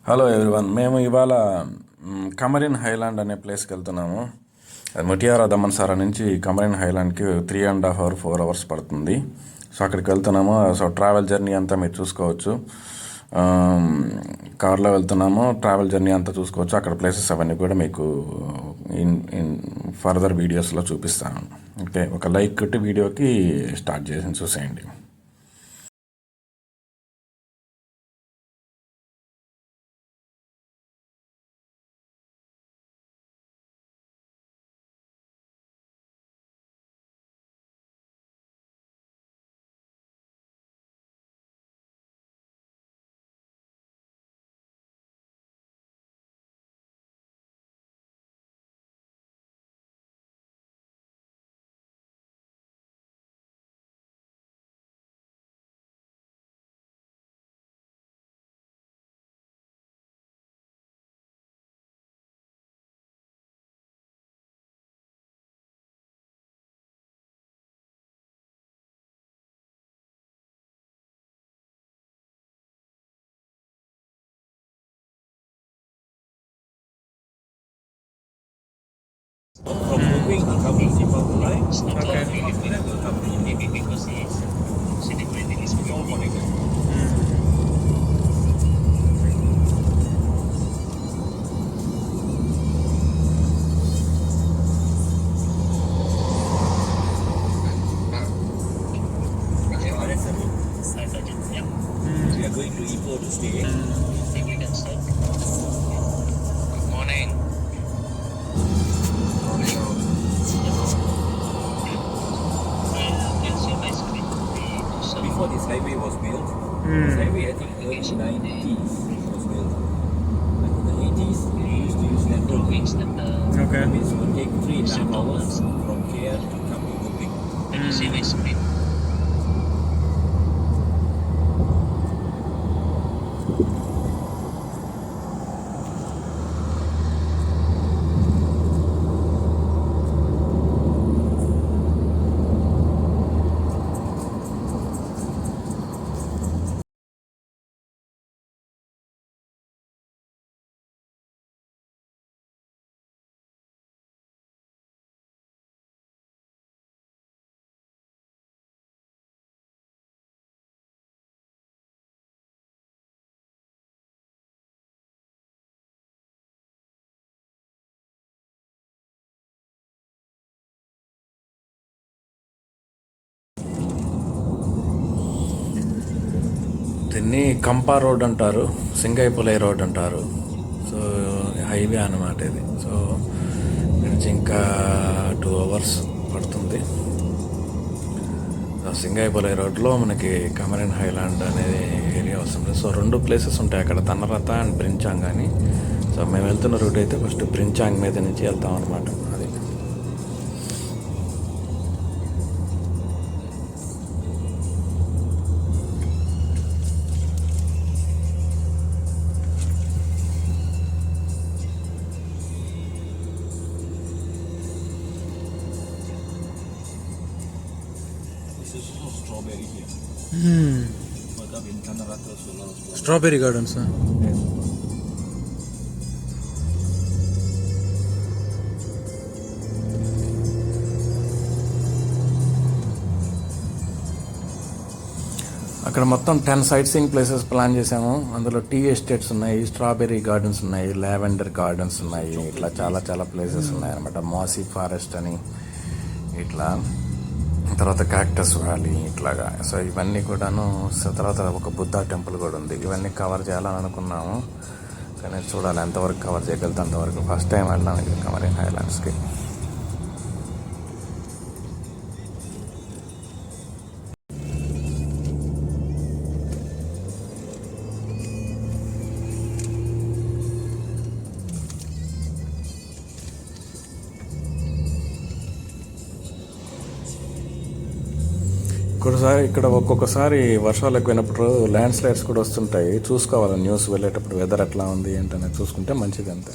Hello everyone, మేము ఇవాళ కమరిన్ Highland అనే ప్లేస్కి వెళ్తున్నాము. అది ముటియారా దమన్సారా నుంచి కమరిన్ హైలాండ్కి 3.5 hours 4 hours పడుతుంది. సో అక్కడికి వెళ్తున్నాము. సో ట్రావెల్ జర్నీ అంతా మీరు చూసుకోవచ్చు. కార్లో వెళ్తున్నాము. ట్రావెల్ జర్నీ అంతా చూసుకోవచ్చు. అక్కడ ప్లేసెస్ అవన్నీ కూడా మీకు ఇన్ ఫర్దర్ వీడియోస్లో చూపిస్తాను. ఓకే, ఒక లైక్ కొట్టి వీడియోకి స్టార్ట్ చేసి చూసేయండి. From moving, he come to Sipal, right? Okay. Then will come to maybe because it's all connected. We are going to Ipoh to stay. Good morning. Before this highway was built, this highway I think early 90s was built. Like in the 80s, they used to use that road. Okay. That means it would take 3.5 hours from KL to come to Gopik. Can you see my screen? దీన్ని కంపా road అంటారు, సింగైపులై road అంటారు. So highway అన్నమాట ఇది. So నుంచి ఇంకా 2 hours పడుతుంది. సింగైపులై రోడ్లో మనకి కమరిన్ హైలాండ్ అనేది ఏరియా వస్తుంది. సో 2 places ఉంటాయి అక్కడ, తనరత అండ్ బ్రించాంగ్ అని. సో మేము వెళ్తున్న రూట్ అయితే ఫస్ట్ బ్రించాంగ్ మీద నుంచి వెళ్తాం అనమాట. అది This is also strawberry here. But up in Tanarata, so a lot of strawberry. Strawberry gardens. Yes. అక్కడ మొత్తం 10 సైట్ సీయింగ్ ప్లేసెస్ ప్లాన్ చేసాము. అందులో టీ ఎస్టేట్స్ ఉన్నాయి, స్ట్రాబెర్రీ గార్డెన్స్ ఉన్నాయి, లావెండర్ గార్డెన్స్ ఉన్నాయి, ఇట్లా చాలా చాలా ప్లేసెస్ ఉన్నాయి అనమాట. మాసీ ఫారెస్ట్ అని, ఇట్లా తర్వాత క్యాక్టస్ వ్యాలీ ఇట్లాగా. సో ఇవన్నీ కూడాను. తర్వాత ఒక బుద్ధా టెంపుల్ కూడా ఉంది. ఇవన్నీ కవర్ చేయాలని అనుకున్నాము, కానీ చూడాలి ఎంతవరకు కవర్ చేయగలుగుతాం అంతవరకు. ఫస్ట్ టైం వెళ్ళాను ఇక్కడ కమరిన్ హైలాండ్స్కి. ఇక్కడ ఒక్కొక్కసారి వర్షాలు ఎక్కువైనప్పుడు ల్యాండ్ స్లైడ్స్ కూడా వస్తుంటాయి. చూసుకోవాలి, న్యూస్ వెళ్ళేటప్పుడు వెదర్ ఎట్లా ఉంది ఏంటనేది చూసుకుంటే మంచిది అంతే.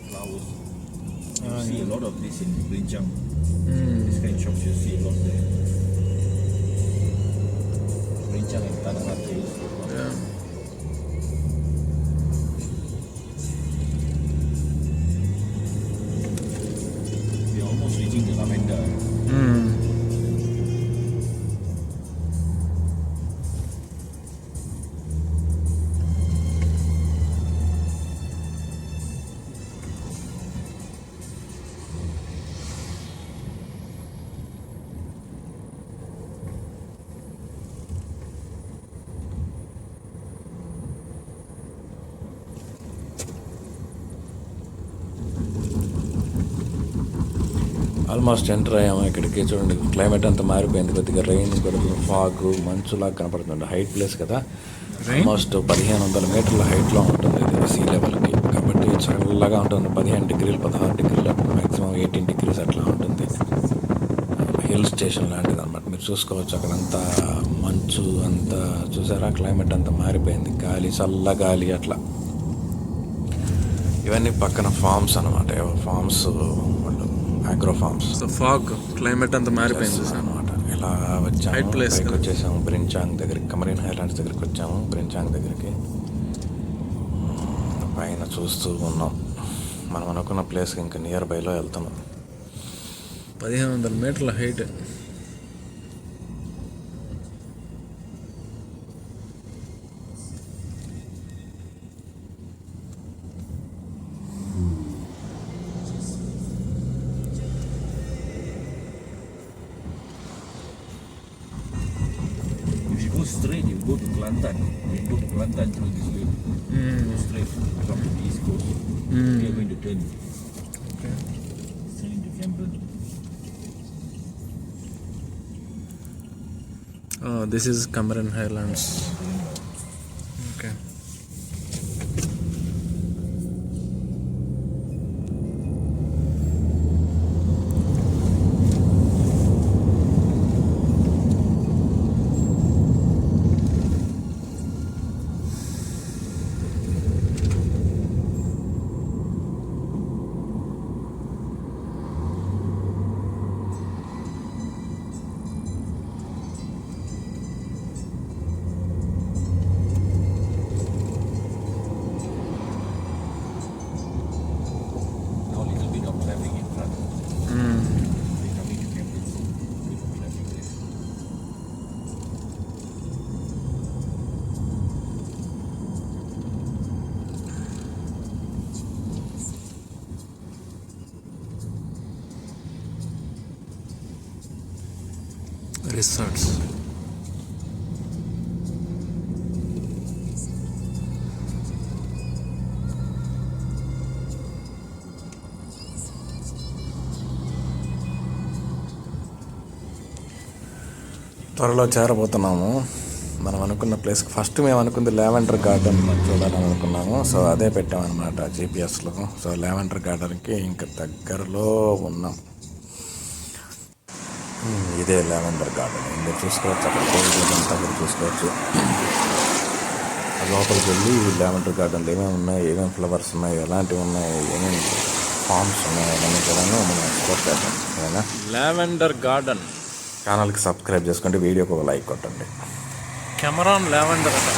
flowers. You see a lot of this in Brinjang. This kind of shops you see a lot there. Brinjang and Tanah Rata is a lot. Yeah. We are almost reaching the lavender. Almost enter అయ్యాము ఇక్కడికి. చూడండి climate అంతా మారిపోయింది, కొద్దిగా rain, కొద్దిగా fog, మంచులాగా కనపడుతుంది. Height place కదా, almost 1500 మీటర్ల హైట్లో ఉంటుంది ఇది సీ లెవెల్కి. కాబట్టి చల్లగా ఉంటుంది. 15 డిగ్రీలు 16 డిగ్రీలు మ్యాక్సిమం 18 డిగ్రీస్ అట్లా ఉంటుంది. హిల్ స్టేషన్ లాంటిది అనమాట. మీరు చూసుకోవచ్చు అక్కడంతా మంచు అంతా చూసారా. క్లైమేట్ అంతా మారిపోయింది, గాలి చల్ల గాలి అట్లా. ఇవన్నీ పక్కన ఫార్మ్స్ అనమాట, ఫార్మ్స్ వాళ్ళు agro farms. So fog climate అంతా మారిపోయింది అనమాట. ఇలా వచ్చాము, High place పైకి కదా. వచ్చేసాము బ్రించాంగ్ దగ్గరికి, కమరీన్ హైలాండ్స్ దగ్గరికి వచ్చాము. బ్రించాంగ్ దగ్గరికి పైన చూస్తూ ఉన్నాం. మనం అనుకున్న ప్లేస్కి ఇంకా నియర్ బైలో వెళ్తున్నాం. 1500 మీటర్ల height. If you go straight, you go to Kelantan. You go to Kelantan through this way. Go straight from the east coast. We are going to turn straight into Cameron. This is Cameron Highlands. Okay. Now a little bit of traffic in front. We're coming to Cameron soon. Bit of traffic there. Resorts. త్వరలో చేరబోతున్నాము మనం అనుకున్న ప్లేస్కి. First మేము అనుకుంది lavender garden చూడాలని అనుకున్నాము. So అదే పెట్టామన్నమాట జీపీఎస్లో. So lavender గార్డెన్కి ఇంకా దగ్గరలో ఉన్నాం. ఇదే లావెండర్ గార్డెన్. మీరు చూసుకోవచ్చు, అక్కడ అంతా మీరు చూసుకోవచ్చు. లోపలికి వెళ్ళి లావెండర్ గార్డెన్లో ఏమేమి ఉన్నాయి, ఏమేమి ఫ్లవర్స్ ఉన్నాయి, ఎలాంటివి ఉన్నాయి, ఏమేమి ఫార్మ్స్ ఉన్నాయి, అవన్నీ కూడా మనం ఎక్స్ప్లోర్ చేద్దాం. ఓకేనా. Lavender garden. ఛానల్కి సబ్స్క్రైబ్ చేసుకోండి, వీడియోకి ఒక లైక్ కొట్టండి. కెమెరాన్ లావెండర్ అట.